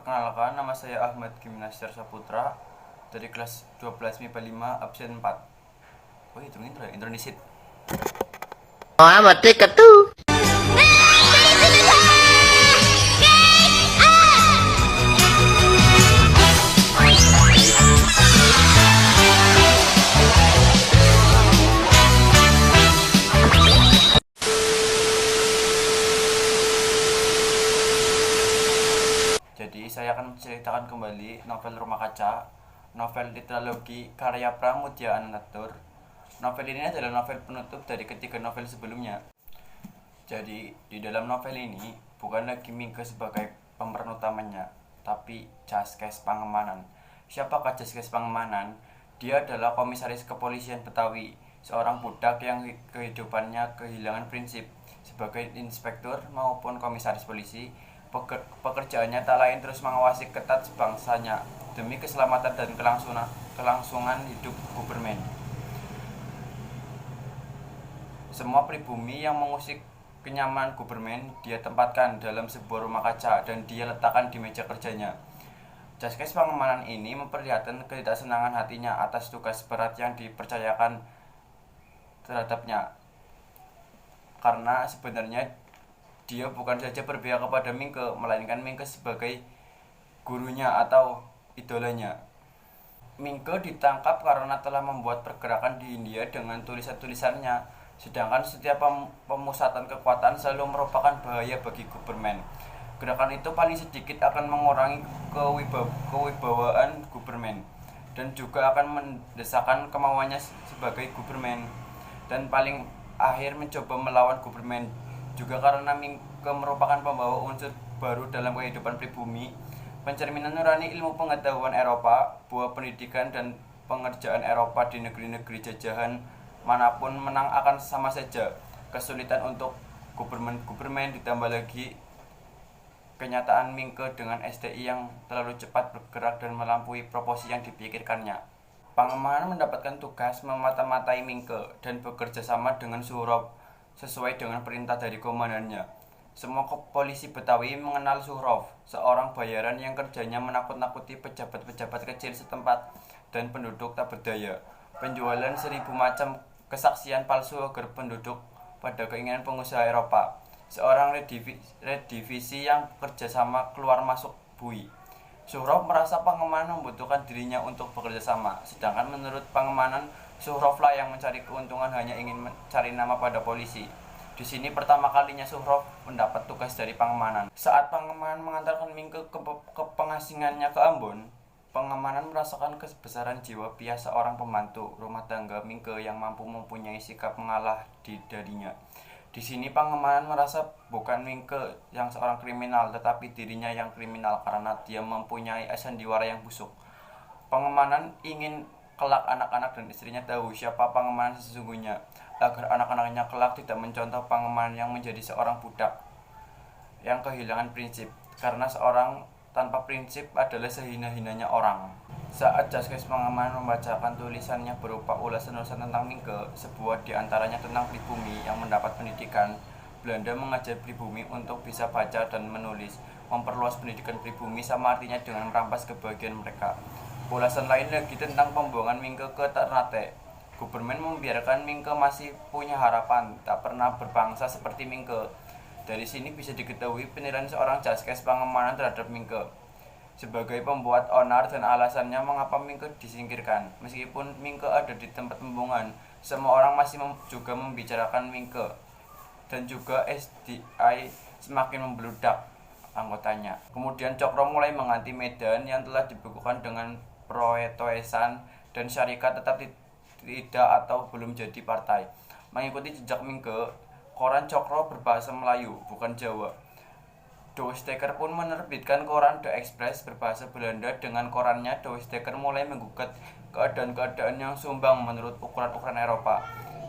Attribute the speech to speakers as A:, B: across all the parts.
A: Perkenalkan, nama saya Ahmad Gimnastiar Saputra dari kelas 12 MIPA 5 absen 4. Oh, itu intro di sit.
B: Oh, amat tiket tuh.
A: Jadi, saya akan menceritakan kembali novel Rumah Kaca, novel tetralogi karya Pramudia Anantatur. Novel ini adalah novel penutup dari ketiga novel sebelumnya. Jadi, di dalam novel ini bukan lagi Mingke sebagai pemeran utamanya, tapi Jaskes Pangemanan. Siapakah Jaskes Pangemanan? Dia adalah komisaris kepolisian Betawi, seorang budak yang kehidupannya kehilangan prinsip. Sebagai inspektur maupun komisaris polisi, pekerjaannya tak lain terus mengawasi ketat bangsanya demi keselamatan dan kelangsungan hidup Gubermen. Semua pribumi yang mengusik kenyamanan Gubermen dia tempatkan dalam sebuah rumah kaca dan dia letakkan di meja kerjanya. Jaskes Pangemanan ini memperlihatkan ketidaksenangan hatinya atas tugas berat yang dipercayakan terhadapnya. Karena sebenarnya dia bukan saja berpihak kepada Mingke, melainkan Mingke sebagai gurunya atau idolanya. Mingke ditangkap karena telah membuat pergerakan di India dengan tulisan-tulisannya, sedangkan setiap pemusatan kekuatan selalu merupakan bahaya bagi Gubermen. Gerakan itu paling sedikit akan mengurangi kewibawaan Gubermen dan juga akan mendesakkan kemauannya sebagai Gubermen, dan paling akhir mencoba melawan Gubermen. Juga karena Mingke merupakan pembawa unsur baru dalam kehidupan pribumi, pencerminan nurani ilmu pengetahuan Eropa, buah pendidikan dan pengerjaan Eropa di negeri-negeri jajahan manapun menang akan sama saja. Kesulitan untuk Gubermen ditambah lagi kenyataan Mingke dengan STI yang terlalu cepat bergerak dan melampaui proporsi yang dipikirkannya. Pangemanan mendapatkan tugas memata-matai Mingke dan bekerja sama dengan Suhrov sesuai dengan perintah dari komandannya. Semua polisi Betawi mengenal Suhrov, seorang bayaran yang kerjanya menakut-nakuti pejabat-pejabat kecil setempat dan penduduk tak berdaya. Penjualan 1000 macam kesaksian palsu agar penduduk pada keinginan pengusaha Eropa. Seorang redivisi yang bekerja sama keluar masuk bui. Suhrov merasa Pangemanan membutuhkan dirinya untuk bekerja sama, sedangkan menurut Pangemanan, Suhrovlah yang mencari keuntungan hanya ingin mencari nama pada polisi. Di sini pertama kalinya Suhrov mendapat tugas dari Pangemanan. Saat Pangemanan mengantarkan Mingke ke pengasingannya ke Ambon, Pangemanan merasakan kebesaran jiwa piah seorang pembantu rumah tangga Mingke yang mampu mempunyai sikap mengalah darinya. Di sini Pangemanan merasa bukan Mingke yang seorang kriminal, tetapi dirinya yang kriminal karena dia mempunyai sandiwara yang busuk. Pangemanan ingin kelak anak-anak dan istrinya tahu siapa Pangemanan sesungguhnya, agar anak-anaknya kelak tidak mencontoh Pangemanan yang menjadi seorang budak yang kehilangan prinsip, karena seorang tanpa prinsip adalah sehina-hinanya orang. Saat Jaskes Pangemanan membacakan tulisannya berupa ulasan-ulasan tentang Mingke, sebuah diantaranya tentang pribumi yang mendapat pendidikan, Belanda mengajar pribumi untuk bisa baca dan menulis. Memperluas pendidikan pribumi sama artinya dengan merampas kebahagiaan mereka. Ulasan lain lagi tentang pembuangan Mingke ke Ternate. Gubermen membiarkan Mingke masih punya harapan, tak pernah berbangsa seperti Mingke. Dari sini bisa diketahui penilaian seorang Jaskes Pangemanan terhadap Mingke sebagai pembuat onar dan alasannya mengapa Mingke disingkirkan. Meskipun Mingke ada di tempat pembuangan, semua orang masih juga membicarakan Mingke, dan juga SDI semakin membludak anggotanya. Kemudian Cokro mulai mengganti Medan yang telah dibekukan dengan Proetoesan, dan Syarikat tetap tidak atau belum jadi partai. Mengikuti jejak Mingke, koran Cokro berbahasa Melayu, bukan Jawa. De Steker pun menerbitkan koran The Express berbahasa Belanda. Dengan korannya, De Steker mulai menggugat keadaan-keadaan yang sumbang menurut ukuran-ukuran Eropa.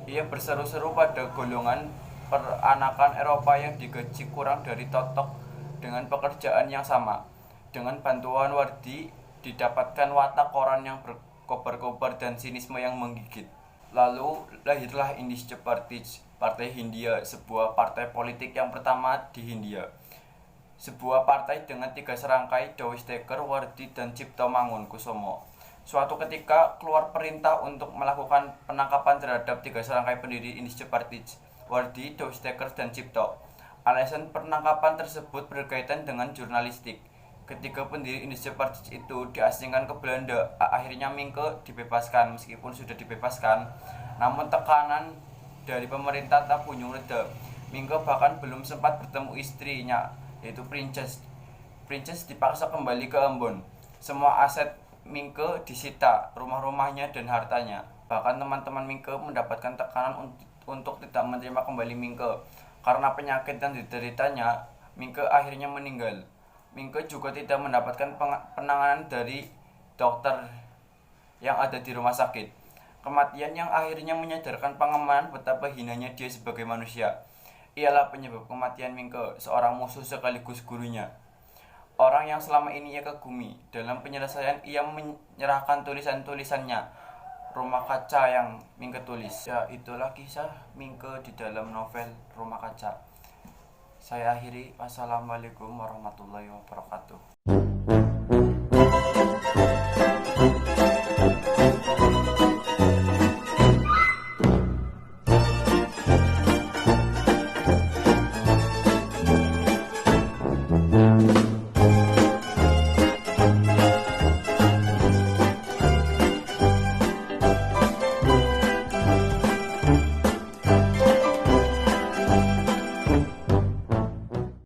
A: Ia berseru-seru pada golongan peranakan Eropa yang digaji kurang dari totok dengan pekerjaan yang sama. Dengan bantuan Wardi, didapatkan watak koran yang berkobar-kobar dan sinisme yang menggigit. Lalu lahirlah Indische Party, Partai Hindia, sebuah partai politik yang pertama di Hindia. sebuah partai dengan 3 serangkai Dawesteker, Wardi, dan Cipto Mangunkusumo. Suatu ketika keluar perintah untuk melakukan penangkapan terhadap 3 serangkai pendiri Indonesia Party, Wardi, Dawesteker, dan Cipto. Alasan penangkapan tersebut berkaitan dengan jurnalistik. Ketika pendiri Indonesia Party itu diasingkan ke Belanda, akhirnya Mingke dibebaskan. Meskipun sudah dibebaskan, namun tekanan dari pemerintah tak kunjung reda. Mingke bahkan belum sempat bertemu istrinya, yaitu Princess. Princess dipaksa kembali ke Ambon. Semua aset Mingke disita, rumah-rumahnya dan hartanya. Bahkan teman-teman Mingke mendapatkan tekanan untuk tidak menerima kembali Mingke. Karena penyakit yang dideritanya, Mingke akhirnya meninggal. Mingke juga tidak mendapatkan penanganan dari dokter yang ada di rumah sakit. Kematian yang akhirnya menyadarkan Pangemanan betapa hinanya dia sebagai manusia. Ialah penyebab kematian Mingke, seorang musuh sekaligus gurunya. Orang yang selama ini ia kagumi. Dalam penyelesaian ia menyerahkan tulisan-tulisannya, Rumah Kaca yang Mingke tulis. Ya, itulah kisah Mingke di dalam novel Rumah Kaca. Saya akhiri. Wassalamualaikum warahmatullahi wabarakatuh.